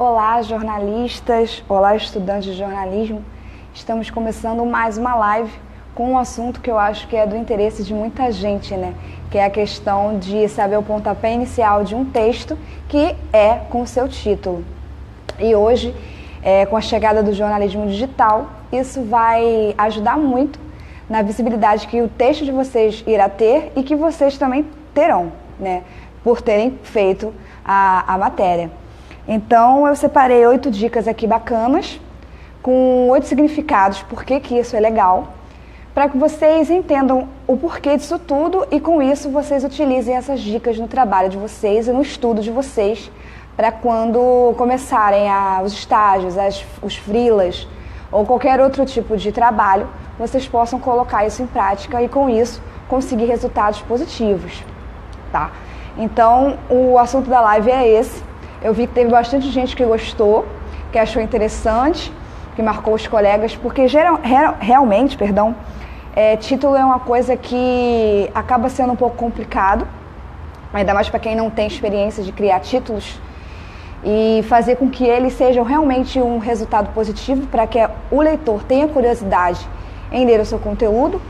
Olá, jornalistas, olá, estudantes de jornalismo. Estamos começando mais uma live com um assunto que eu acho que é do interesse de muita gente, né? Que é a questão de saber o pontapé inicial de um texto que é com o seu título. E hoje, com a chegada do jornalismo digital, isso vai ajudar muito na visibilidade que o texto de vocês irá ter e que vocês também terão, né? Por terem feito a matéria. Então, eu separei 8 dicas aqui bacanas, com 8 significados, por que isso é legal, para que vocês entendam o porquê disso tudo e, com isso, vocês utilizem essas dicas no trabalho de vocês e no estudo de vocês, para quando começarem os estágios, os freelas ou qualquer outro tipo de trabalho, vocês possam colocar isso em prática e, com isso, conseguir resultados positivos, tá? Então, o assunto da live é esse. Eu vi que teve bastante gente que gostou, que achou interessante, que marcou os colegas, porque realmente, título é uma coisa que acaba sendo um pouco complicado, ainda mais para quem não tem experiência de criar títulos, e fazer com que eles sejam realmente um resultado positivo para que o leitor tenha curiosidade em ler o seu conteúdo,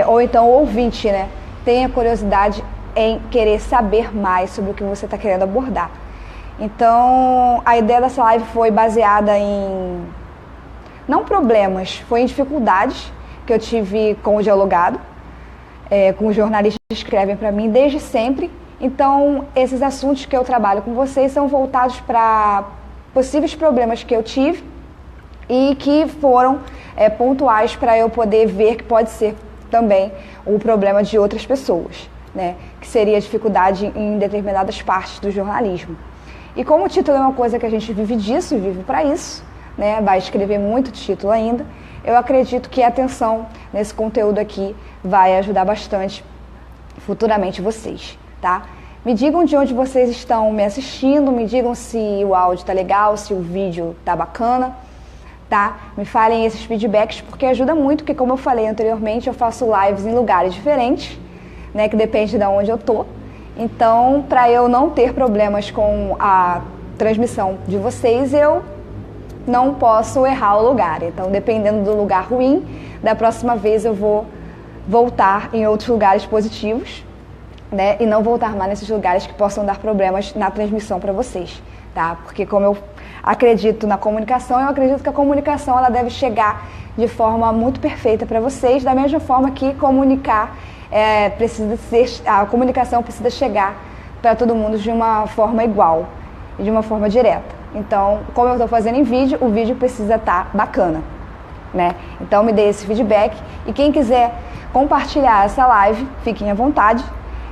ou então o ouvinte, né, tenha curiosidade em querer saber mais sobre o que você está querendo abordar. Então, a ideia dessa live foi baseada em, não problemas, foi em dificuldades que eu tive com o dialogado, com os jornalistas que escrevem para mim desde sempre. Então, esses assuntos que eu trabalho com vocês são voltados para possíveis problemas que eu tive e que foram pontuais para eu poder ver que pode ser também o problema de outras pessoas, né? Que seria a dificuldade em determinadas partes do jornalismo. E como o título é uma coisa que a gente vive disso e vive para isso, né? Vai escrever muito título ainda, eu acredito que a atenção nesse conteúdo aqui vai ajudar bastante futuramente vocês, tá? Me digam de onde vocês estão me assistindo, me digam se o áudio tá legal, se o vídeo tá bacana, tá? Me falem esses feedbacks, porque ajuda muito, porque como eu falei anteriormente, eu faço lives em lugares diferentes, né? Que depende de onde eu tô. Então, para eu não ter problemas com a transmissão de vocês, eu não posso errar o lugar. Então, dependendo do lugar ruim, da próxima vez eu vou voltar em outros lugares positivos, né? E não voltar mais nesses lugares que possam dar problemas na transmissão para vocês, tá? Porque como eu acredito na comunicação, eu acredito que a comunicação ela deve chegar de forma muito perfeita para vocês, da mesma forma que a comunicação precisa chegar para todo mundo de uma forma igual, de uma forma direta. Então, como eu estou fazendo em vídeo, o vídeo precisa estar bacana, né? Então, me dê esse feedback e quem quiser compartilhar essa live, fiquem à vontade.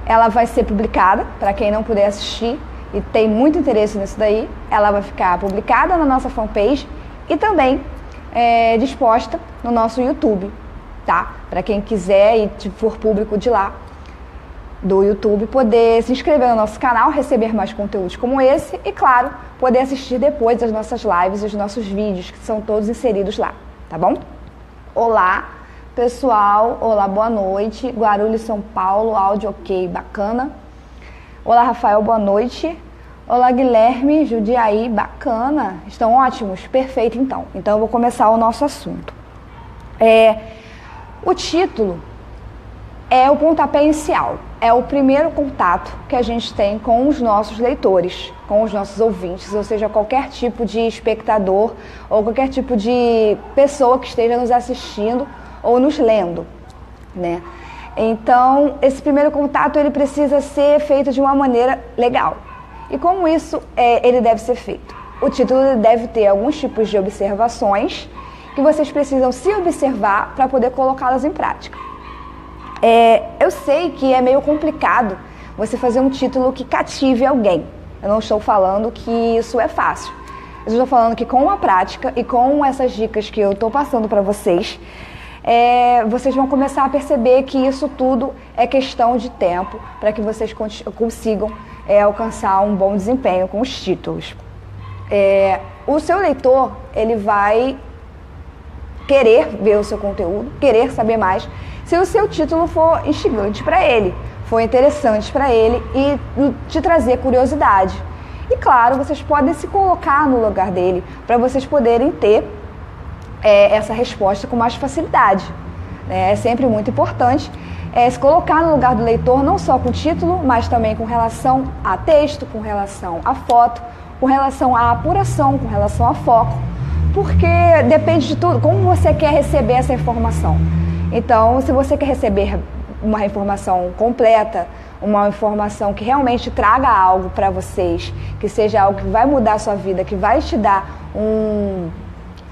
Ela vai ser publicada, para quem não puder assistir e tem muito interesse nisso daí, ela vai ficar publicada na nossa fanpage e também disposta no nosso YouTube, tá? Para quem quiser e for público de lá, do YouTube, poder se inscrever no nosso canal, receber mais conteúdos como esse e, claro, poder assistir depois as nossas lives e os nossos vídeos, que são todos inseridos lá, tá bom? Olá, pessoal, olá, boa noite, Guarulhos, São Paulo, áudio ok, bacana. Olá, Rafael, boa noite. Olá, Guilherme, Jundiaí, bacana. Estão ótimos? Perfeito, então. Então, eu vou começar o nosso assunto. O título é o pontapé inicial, é o primeiro contato que a gente tem com os nossos leitores, com os nossos ouvintes, ou seja, qualquer tipo de espectador ou qualquer tipo de pessoa que esteja nos assistindo ou nos lendo, né? Então, esse primeiro contato ele precisa ser feito de uma maneira legal. E como isso ele deve ser feito? O título deve ter alguns tipos de observações que vocês precisam se observar para poder colocá-las em prática. Eu sei que é meio complicado você fazer um título que cative alguém. Eu não estou falando que isso é fácil. Eu estou falando que com a prática e com essas dicas que eu estou passando para vocês, vocês vão começar a perceber que isso tudo é questão de tempo para que vocês consigam alcançar um bom desempenho com os títulos. O seu leitor, ele vai querer ver o seu conteúdo, querer saber mais, se o seu título for instigante para ele, for interessante para ele e te trazer curiosidade. E claro, vocês podem se colocar no lugar dele para vocês poderem ter essa resposta com mais facilidade. É sempre muito importante se colocar no lugar do leitor, não só com o título, mas também com relação a texto, com relação a foto, com relação à apuração, com relação a foco, porque depende de tudo, como você quer receber essa informação. Então, se você quer receber uma informação completa, uma informação que realmente traga algo para vocês, que seja algo que vai mudar a sua vida, que vai te dar um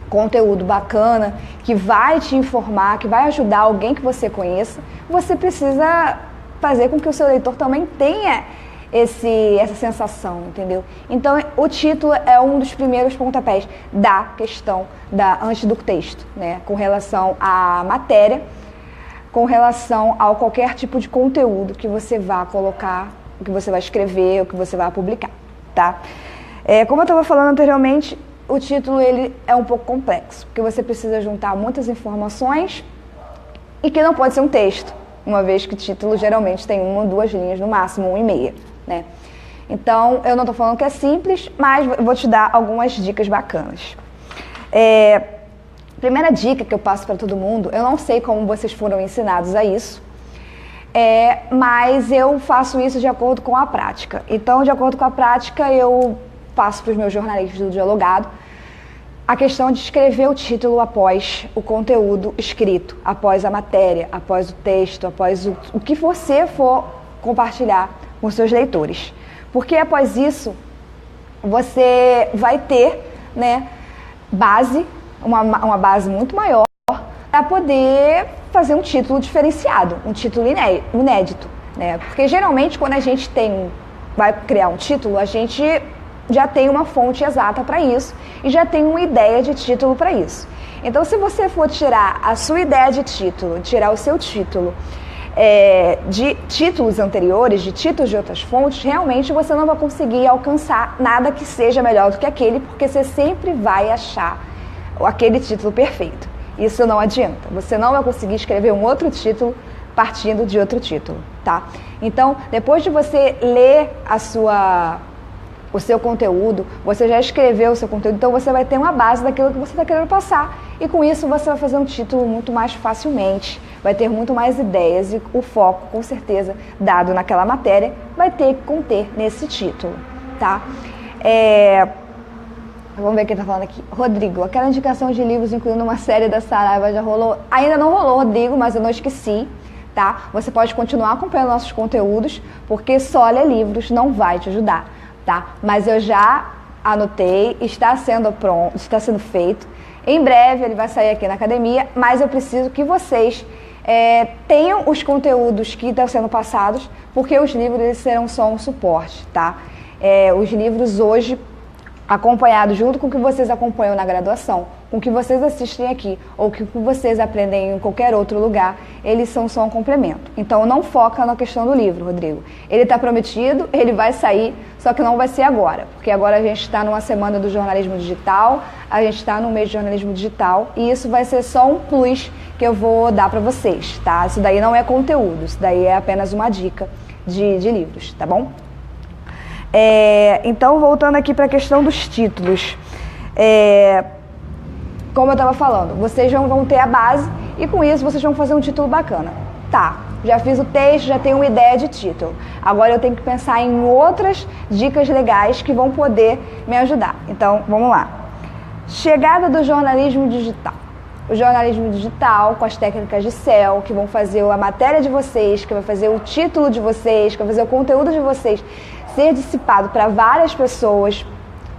conteúdo bacana, que vai te informar, que vai ajudar alguém que você conheça, você precisa fazer com que o seu leitor também tenha essa sensação, entendeu? Então, o título é um dos primeiros pontapés da questão antes do texto, né? Com relação à matéria, com relação a qualquer tipo de conteúdo que você vá colocar, o que você vai escrever, o que você vai publicar, tá? Como eu estava falando anteriormente, o título ele é um pouco complexo, porque você precisa juntar muitas informações e que não pode ser um texto, uma vez que o título geralmente tem 1 ou 2 linhas, no máximo 1,5, né? Então, eu não estou falando que é simples, mas vou te dar algumas dicas bacanas. Primeira dica que eu passo para todo mundo, eu não sei como vocês foram ensinados a isso, mas eu faço isso de acordo com a prática. Então, de acordo com a prática, eu passo para os meus jornalistas do Dialogado a questão de escrever o título após o conteúdo escrito, após a matéria, após o texto, após o que você for compartilhar com seus leitores. Porque após isso, você vai ter, né, uma base muito maior para poder fazer um título diferenciado, um título inédito, né? Porque geralmente quando a gente vai criar um título, a gente já tem uma fonte exata para isso e já tem uma ideia de título para isso. Então, se você for tirar a sua ideia de título, tirar o seu título de títulos anteriores, de títulos de outras fontes, realmente você não vai conseguir alcançar nada que seja melhor do que aquele, porque você sempre vai achar aquele título perfeito. Isso não adianta. Você não vai conseguir escrever um outro título partindo de outro título, tá? Então, depois de você ler o seu conteúdo, você já escreveu o seu conteúdo, então você vai ter uma base daquilo que você está querendo passar. E com isso você vai fazer um título muito mais facilmente, vai ter muito mais ideias e o foco, com certeza, dado naquela matéria, vai ter que conter nesse título, tá? Vamos ver quem está falando aqui. Rodrigo, aquela indicação de livros incluindo uma série da Saraiva já rolou? Ainda não rolou, Rodrigo, mas eu não esqueci, tá? Você pode continuar acompanhando nossos conteúdos, porque só ler livros não vai te ajudar. Tá? Mas eu já anotei, está sendo pronto, está sendo feito. Em breve ele vai sair aqui na academia, mas eu preciso que vocês tenham os conteúdos que estão sendo passados, porque os livros eles serão só um suporte, tá? Os livros hoje, acompanhados junto com o que vocês acompanham na graduação, com o que vocês assistem aqui, ou o que vocês aprendem em qualquer outro lugar, eles são só um complemento. Então não foca na questão do livro, Rodrigo. Ele está prometido, ele vai sair, só que não vai ser agora, porque agora a gente está numa semana do jornalismo digital, a gente está no mês de jornalismo digital, e isso vai ser só um plus que eu vou dar para vocês, tá? Isso daí não é conteúdo, isso daí é apenas uma dica de livros, tá bom? Então, voltando aqui para a questão dos títulos, como eu estava falando, vocês vão ter a base e com isso vocês vão fazer um título bacana. Tá, já fiz o texto, já tenho uma ideia de título. Agora eu tenho que pensar em outras dicas legais que vão poder me ajudar. Então, vamos lá. Chegada do jornalismo digital. O jornalismo digital, com as técnicas de SEO, que vão fazer a matéria de vocês, que vai fazer o título de vocês, que vai fazer o conteúdo de vocês ser dissipado para várias pessoas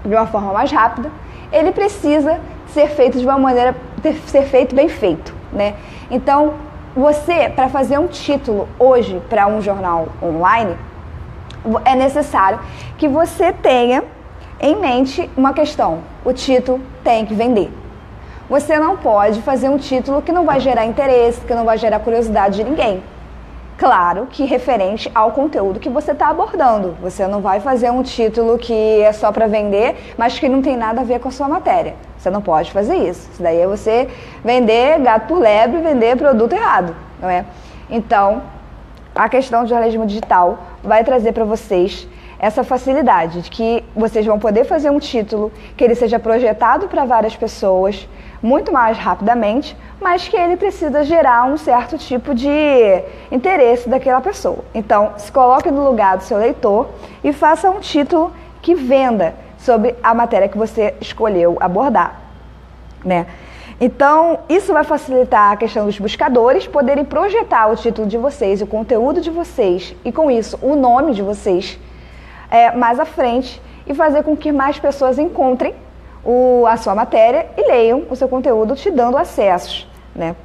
de uma forma mais rápida, ele precisa ser feito de uma maneira, ser feito bem feito, né? Então, você, para fazer um título hoje para um jornal online, é necessário que você tenha em mente uma questão: o título tem que vender. Você não pode fazer um título que não vai gerar interesse, que não vai gerar curiosidade de ninguém. Claro que referente ao conteúdo que você está abordando. Você não vai fazer um título que é só para vender, mas que não tem nada a ver com a sua matéria. Você não pode fazer isso. Isso daí é você vender gato por lebre, vender produto errado, não é? Então, a questão do jornalismo digital vai trazer para vocês essa facilidade de que vocês vão poder fazer um título que ele seja projetado para várias pessoas muito mais rapidamente, mas que ele precisa gerar um certo tipo de interesse daquela pessoa. Então, se coloque no lugar do seu leitor e faça um título que venda sobre a matéria que você escolheu abordar, né? Então, isso vai facilitar a questão dos buscadores poderem projetar o título de vocês, o conteúdo de vocês e, com isso, o nome de vocês mais à frente e fazer com que mais pessoas encontrem a sua matéria e leiam o seu conteúdo, te dando acessos, né?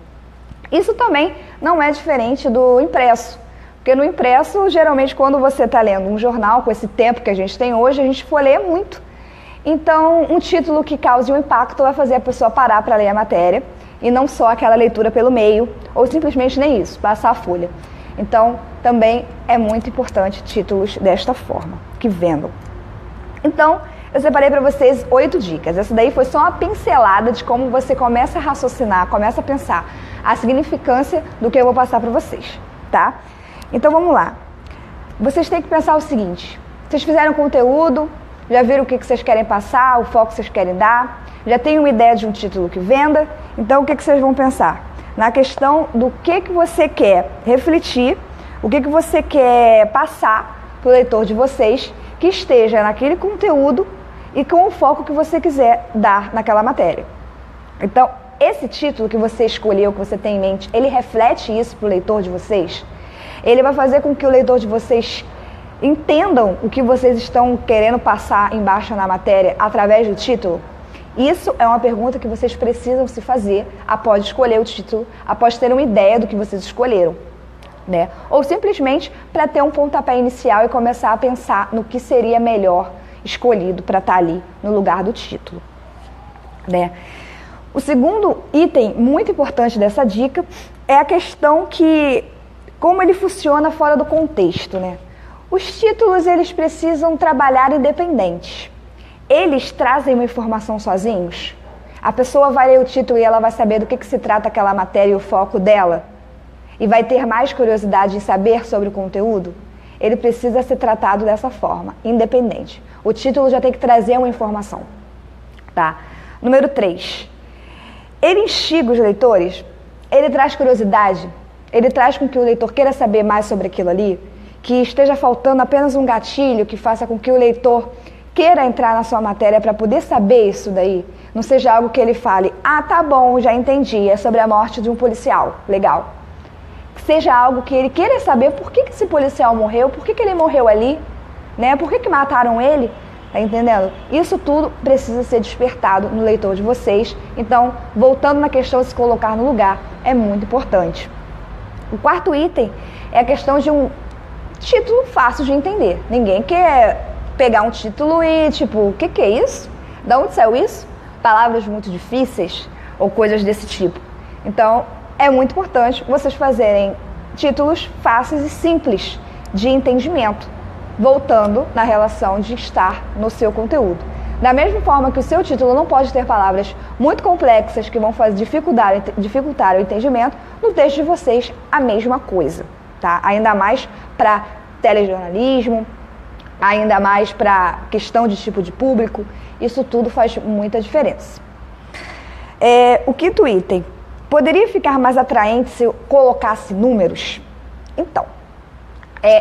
Isso também não é diferente do impresso, porque no impresso, geralmente, quando você está lendo um jornal, com esse tempo que a gente tem hoje, a gente folheia muito. Então, um título que cause um impacto vai fazer a pessoa parar para ler a matéria e não só aquela leitura pelo meio, ou simplesmente nem isso, passar a folha. Então, também é muito importante títulos desta forma, que vendam. Então, eu separei para vocês 8 dicas. Essa daí foi só uma pincelada de como você começa a raciocinar, começa a pensar a significância do que eu vou passar para vocês, tá? Então, vamos lá. Vocês têm que pensar o seguinte: vocês fizeram conteúdo, já viram o que vocês querem passar, o foco que vocês querem dar, já tem uma ideia de um título que venda, então o que vocês vão pensar? Na questão do que você quer refletir, o que você quer passar para o leitor de vocês, que esteja naquele conteúdo e com o foco que você quiser dar naquela matéria. Então, esse título que você escolheu, que você tem em mente, ele reflete isso para o leitor de vocês? Ele vai fazer com que o leitor de vocês entendam o que vocês estão querendo passar embaixo na matéria através do título? Isso é uma pergunta que vocês precisam se fazer após escolher o título, após ter uma ideia do que vocês escolheram, né? Ou simplesmente para ter um pontapé inicial e começar a pensar no que seria melhor escolhido para estar ali no lugar do título, né? O segundo item muito importante dessa dica é a questão que como ele funciona fora do contexto, né? Os títulos, eles precisam trabalhar independentes. Eles trazem uma informação sozinhos? A pessoa vai ler o título e ela vai saber do que se trata aquela matéria e o foco dela? E vai ter mais curiosidade em saber sobre o conteúdo? Ele precisa ser tratado dessa forma, independente. O título já tem que trazer uma informação, tá? Número 3. Ele instiga os leitores? Ele traz curiosidade? Ele traz com que o leitor queira saber mais sobre aquilo ali? Que esteja faltando apenas um gatilho que faça com que o leitor queira entrar na sua matéria para poder saber isso daí? Não seja algo que ele fale, ah, tá bom, já entendi, é sobre a morte de um policial, legal. Que seja algo que ele queira saber por que esse policial morreu, por que ele morreu ali, né? Por que mataram ele, tá entendendo? Isso tudo precisa ser despertado no leitor de vocês. Então, voltando na questão de se colocar no lugar, é muito importante. O quarto item é a questão de um título fácil de entender. Ninguém quer pegar um título e tipo, o que é isso? Da onde saiu isso? Palavras muito difíceis ou coisas desse tipo. Então, é muito importante vocês fazerem títulos fáceis e simples de entendimento, voltando na relação de estar no seu conteúdo. Da mesma forma que o seu título não pode ter palavras muito complexas que vão dificultar o entendimento, no texto de vocês a mesma coisa, tá? Ainda mais para telejornalismo, ainda mais para questão de tipo de público, isso tudo faz muita diferença. O quinto item, poderia ficar mais atraente se eu colocasse números? Então,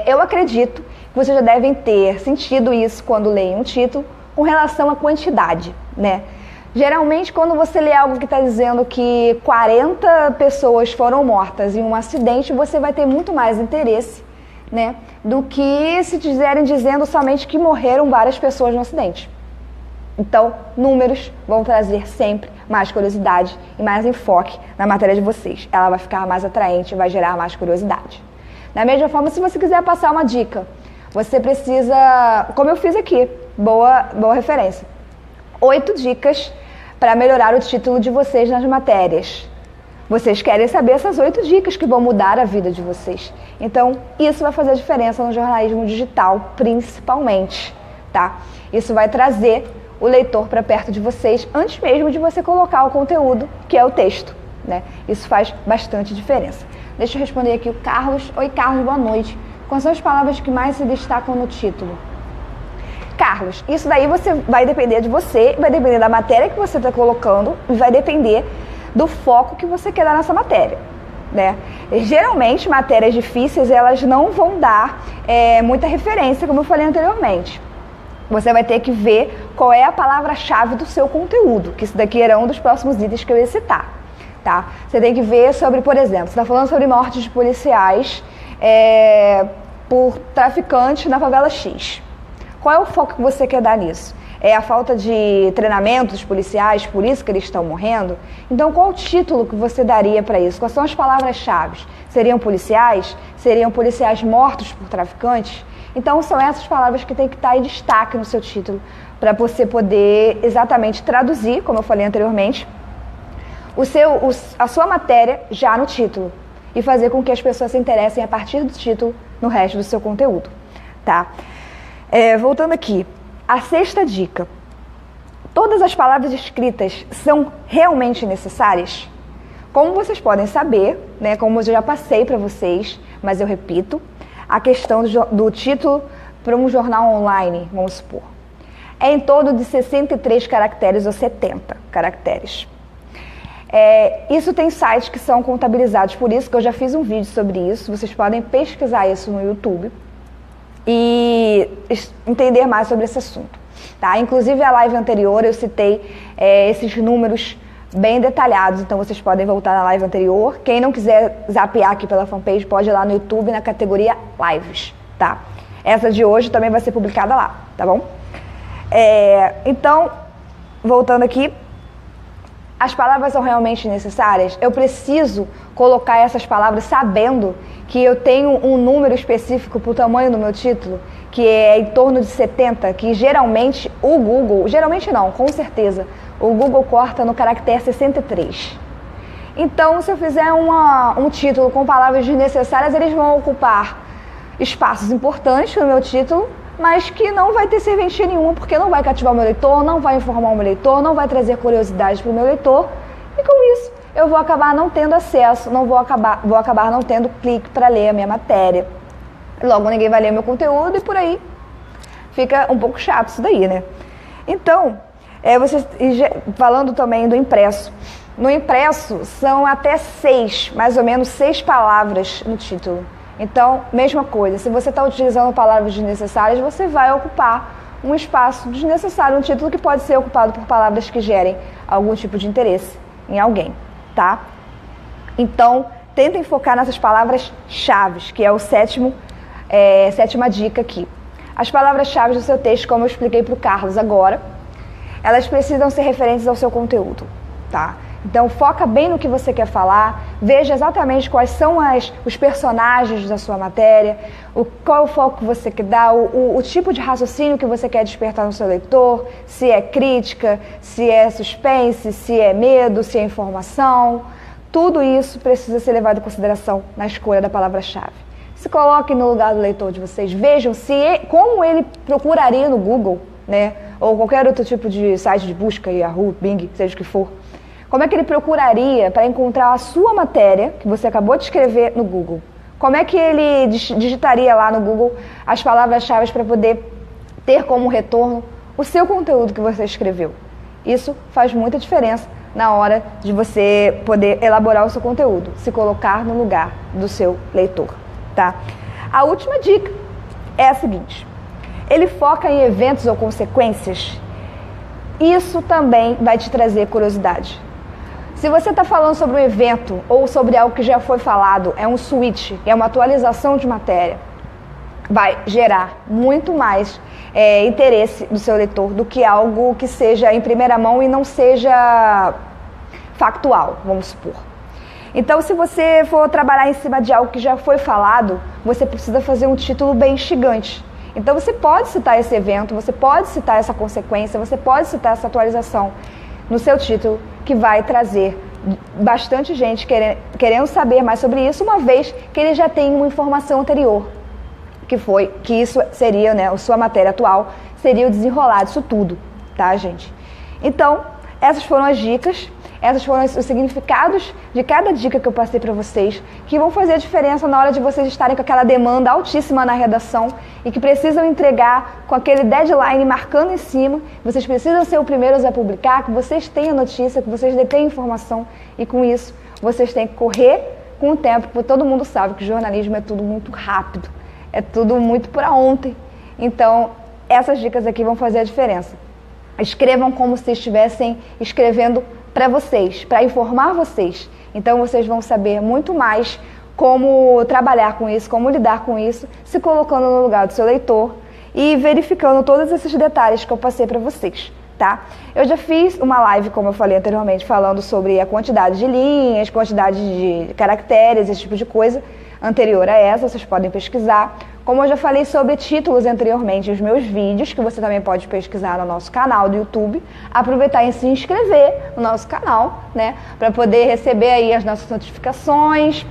eu acredito que vocês já devem ter sentido isso quando leem um título com relação à quantidade, né? Geralmente, quando você lê algo que está dizendo que 40 pessoas foram mortas em um acidente, você vai ter muito mais interesse, né, do que se estiverem dizendo somente que morreram várias pessoas no acidente. Então, números vão trazer sempre mais curiosidade e mais enfoque na matéria de vocês. Ela vai ficar mais atraente, vai gerar mais curiosidade. Da mesma forma, se você quiser passar uma dica, você precisa, como eu fiz aqui, boa referência, 8 dicas para melhorar o título de vocês nas matérias. Vocês querem saber essas 8 dicas que vão mudar a vida de vocês. Então, isso vai fazer diferença no jornalismo digital, principalmente, tá? Isso vai trazer o leitor para perto de vocês antes mesmo de você colocar o conteúdo, que é o texto, né? Isso faz bastante diferença. Deixa eu responder aqui o Carlos. Oi, Carlos, boa noite. Quais são as palavras que mais se destacam no título? Carlos, isso daí vai depender de você, vai depender da matéria que você está colocando e vai depender do foco que você quer dar nessa matéria, né? Geralmente, matérias difíceis, elas não vão dar muita referência, como eu falei anteriormente. Você vai ter que ver qual é a palavra-chave do seu conteúdo, que isso daqui era um dos próximos itens que eu ia citar, tá? Você tem que ver sobre, por exemplo, você está falando sobre mortes de policiais por traficantes na favela X. Qual é o foco que você quer dar nisso? É a falta de treinamento dos policiais, por isso que eles estão morrendo? Então, qual o título que você daria para isso? Quais são as palavras-chave? Seriam policiais? Seriam policiais mortos por traficantes? Então, são essas palavras que tem que estar em destaque no seu título, para você poder exatamente traduzir, como eu falei anteriormente, a sua matéria já no título e fazer com que as pessoas se interessem a partir do título no resto do seu conteúdo, tá? Voltando aqui, a sexta dica. Todas as palavras escritas são realmente necessárias? Como vocês podem saber, né, como eu já passei para vocês, mas eu repito, a questão do título para um jornal online, vamos supor, é em torno de 63 caracteres ou 70 caracteres. Isso tem sites que são contabilizados por isso, que eu já fiz um vídeo sobre isso, vocês podem pesquisar isso no YouTube e entender mais sobre esse assunto, tá? Inclusive a live anterior eu citei esses números bem detalhados, então vocês podem voltar na live anterior. Quem não quiser zapear aqui pela fanpage, pode ir lá no YouTube na categoria Lives, tá? Essa de hoje também vai ser publicada lá, tá bom? Então, voltando aqui, as palavras são realmente necessárias? Eu preciso colocar essas palavras sabendo que eu tenho um número específico para o tamanho do meu título, que é em torno de 70, que geralmente o Google, geralmente não, com certeza, o Google corta no caractere 63. Então, se eu fizer um título com palavras desnecessárias, eles vão ocupar espaços importantes no meu título, mas que não vai ter serventia nenhuma, porque não vai cativar o meu leitor, não vai informar o meu leitor, não vai trazer curiosidade para o meu leitor, e com isso eu vou acabar não tendo acesso, vou acabar não tendo clique para ler a minha matéria. Logo, ninguém vai ler meu conteúdo e por aí fica um pouco chato isso daí, né? Então, falando também do impresso. No impresso, são até mais ou menos 6 palavras no título. Então, mesma coisa, se você está utilizando palavras desnecessárias, você vai ocupar um espaço desnecessário no título que pode ser ocupado por palavras que gerem algum tipo de interesse em alguém, tá? Então, tentem focar nessas palavras-chave, que é o sétima dica aqui. As palavras-chave do seu texto, como eu expliquei para o Carlos agora, elas precisam ser referentes ao seu conteúdo, tá? Então, foca bem no que você quer falar, veja exatamente quais são os personagens da sua matéria, qual é o foco que você quer dar, o tipo de raciocínio que você quer despertar no seu leitor, se é crítica, se é suspense, se é medo, se é informação. Tudo isso precisa ser levado em consideração na escolha da palavra-chave. Se coloquem no lugar do leitor de vocês, vejam como ele procuraria no Google, né? Ou qualquer outro tipo de site de busca, Yahoo, Bing, seja o que for. Como é que ele procuraria para encontrar a sua matéria, que você acabou de escrever, no Google? Como é que ele digitaria lá no Google as palavras-chave para poder ter como retorno o seu conteúdo que você escreveu? Isso faz muita diferença na hora de você poder elaborar o seu conteúdo, se colocar no lugar do seu leitor, tá? A última dica é a seguinte: ele foca em eventos ou consequências. Isso também vai te trazer curiosidade. Se você está falando sobre um evento ou sobre algo que já foi falado, é um switch, é uma atualização de matéria, vai gerar muito mais interesse do seu leitor do que algo que seja em primeira mão e não seja factual, vamos supor. Então, se você for trabalhar em cima de algo que já foi falado, você precisa fazer um título bem instigante. Então, você pode citar esse evento, você pode citar essa consequência, você pode citar essa atualização no seu título, que vai trazer bastante gente querendo saber mais sobre isso, uma vez que ele já tem uma informação anterior, que isso seria, né, a sua matéria atual, seria o desenrolar disso tudo, tá, gente? Então, essas foram as dicas. Esses foram os significados de cada dica que eu passei para vocês, que vão fazer a diferença na hora de vocês estarem com aquela demanda altíssima na redação e que precisam entregar com aquele deadline marcando em cima. Vocês precisam ser os primeiros a publicar, que vocês tenham notícia, que vocês detêm informação e com isso vocês têm que correr com o tempo, porque todo mundo sabe que jornalismo é tudo muito rápido, é tudo muito para ontem. Então, essas dicas aqui vão fazer a diferença. Escrevam como se estivessem escrevendo para vocês, para informar vocês. Então vocês vão saber muito mais como trabalhar com isso, como lidar com isso, se colocando no lugar do seu leitor e verificando todos esses detalhes que eu passei para vocês, tá? Eu já fiz uma live, como eu falei anteriormente, falando sobre a quantidade de linhas, quantidade de caracteres, esse tipo de coisa, anterior a essa, vocês podem pesquisar. Como eu já falei sobre títulos anteriormente, os meus vídeos, que você também pode pesquisar no nosso canal do YouTube, aproveitar e se inscrever no nosso canal, né, para poder receber aí as nossas notificações,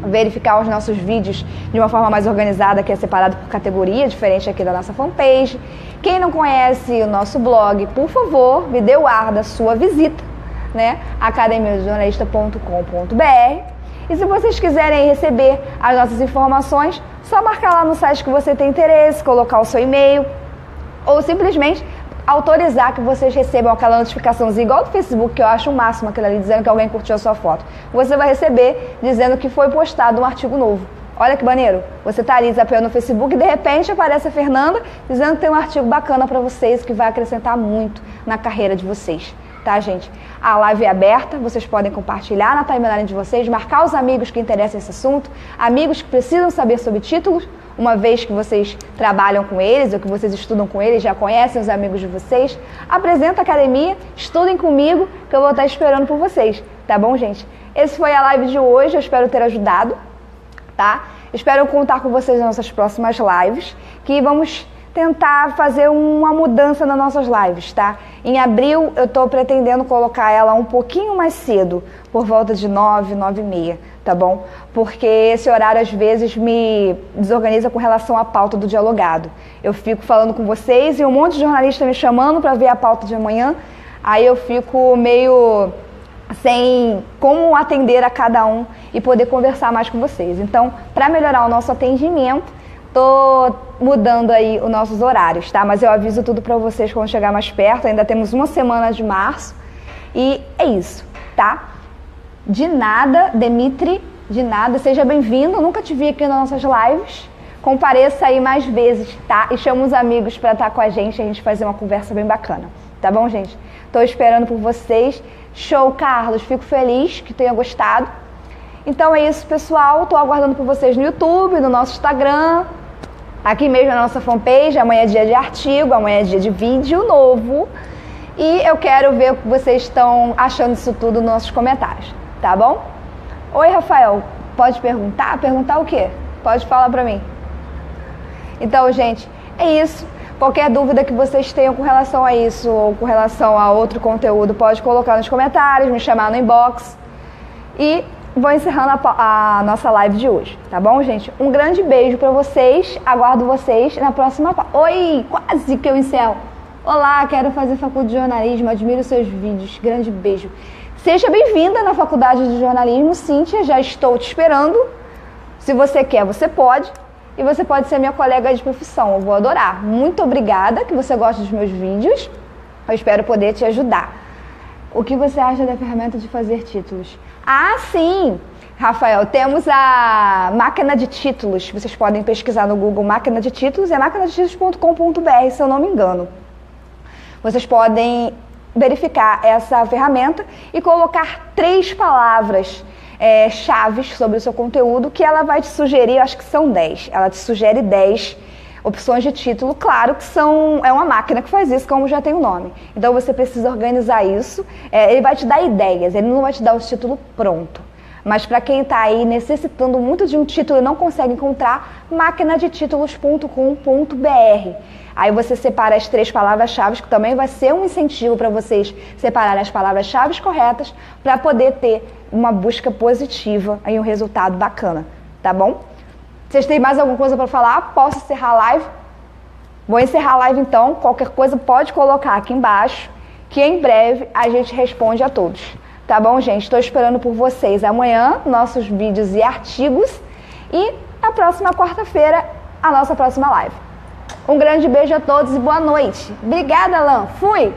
verificar os nossos vídeos de uma forma mais organizada, que é separado por categoria, diferente aqui da nossa fanpage. Quem não conhece o nosso blog, por favor, me dê o ar da sua visita, né, academiadojornalista.com.br. E se vocês quiserem receber as nossas informações, só marcar lá no site que você tem interesse, colocar o seu e-mail, ou simplesmente autorizar que vocês recebam aquela notificaçãozinha igual do Facebook, que eu acho o máximo aquilo ali, dizendo que alguém curtiu a sua foto. Você vai receber dizendo que foi postado um artigo novo. Olha que maneiro, você tá ali zapeando no Facebook e de repente aparece a Fernanda dizendo que tem um artigo bacana para vocês, que vai acrescentar muito na carreira de vocês. Tá, gente? A live é aberta, vocês podem compartilhar na timeline de vocês, marcar os amigos que interessam esse assunto, amigos que precisam saber sobre títulos, uma vez que vocês trabalham com eles ou que vocês estudam com eles, já conhecem os amigos de vocês. Apresenta a academia, estudem comigo, que eu vou estar esperando por vocês, tá bom, gente? Esse foi a live de hoje, eu espero ter ajudado, tá? Espero contar com vocês nas nossas próximas lives, que vamos tentar fazer uma mudança nas nossas lives, tá? Em abril eu tô pretendendo colocar ela um pouquinho mais cedo, por volta de 9, 9h30, tá bom? Porque esse horário às vezes me desorganiza com relação à pauta do dialogado. Eu fico falando com vocês e um monte de jornalista me chamando para ver a pauta de amanhã, aí eu fico meio sem como atender a cada um e poder conversar mais com vocês. Então, para melhorar o nosso atendimento, tô mudando aí os nossos horários, tá? Mas eu aviso tudo pra vocês quando chegar mais perto. Ainda temos uma semana de março. E é isso, tá? De nada, Demitri, de nada. Seja bem-vindo. Nunca te vi aqui nas nossas lives. Compareça aí mais vezes, tá? E chama os amigos pra estar com a gente fazer uma conversa bem bacana. Tá bom, gente? Tô esperando por vocês. Show, Carlos. Fico feliz que tenha gostado. Então é isso, pessoal. Tô aguardando por vocês no YouTube, no nosso Instagram, aqui mesmo na nossa fanpage. Amanhã é dia de artigo, amanhã é dia de vídeo novo. E eu quero ver o que vocês estão achando disso tudo nos nossos comentários, tá bom? Oi, Rafael, pode perguntar? Perguntar o quê? Pode falar pra mim. Então, gente, é isso. Qualquer dúvida que vocês tenham com relação a isso ou com relação a outro conteúdo, pode colocar nos comentários, me chamar no inbox. E vou encerrando a nossa live de hoje, tá bom, gente? Um grande beijo pra vocês, aguardo vocês na próxima... Oi, quase que eu encerro. Olá, quero fazer faculdade de jornalismo, admiro seus vídeos, grande beijo. Seja bem-vinda na faculdade de jornalismo, Cíntia, já estou te esperando. Se você quer, você pode. E você pode ser minha colega de profissão, eu vou adorar. Muito obrigada, que você gosta dos meus vídeos. Eu espero poder te ajudar. O que você acha da ferramenta de fazer títulos? Ah, sim! Rafael, temos a máquina de títulos. Vocês podem pesquisar no Google máquina de títulos, é maquinadetítulos.com.br, se eu não me engano. Vocês podem verificar essa ferramenta e colocar 3 palavras chaves sobre o seu conteúdo que ela vai te sugerir, eu acho que são 10. Ela te sugere 10 opções de título, claro que é uma máquina que faz isso, como já tem o nome. Então você precisa organizar isso, ele vai te dar ideias, ele não vai te dar o título pronto. Mas para quem está aí necessitando muito de um título e não consegue encontrar, maquinadetitulos.com.br. Aí você separa as 3 palavras-chave, que também vai ser um incentivo para vocês separarem as palavras-chave corretas para poder ter uma busca positiva e um resultado bacana, tá bom? Vocês têm mais alguma coisa para falar? Posso encerrar a live? Vou encerrar a live então. Qualquer coisa pode colocar aqui embaixo, que em breve a gente responde a todos. Tá bom, gente? Estou esperando por vocês amanhã, nossos vídeos e artigos. E na próxima quarta-feira, a nossa próxima live. Um grande beijo a todos e boa noite. Obrigada, Alan. Fui!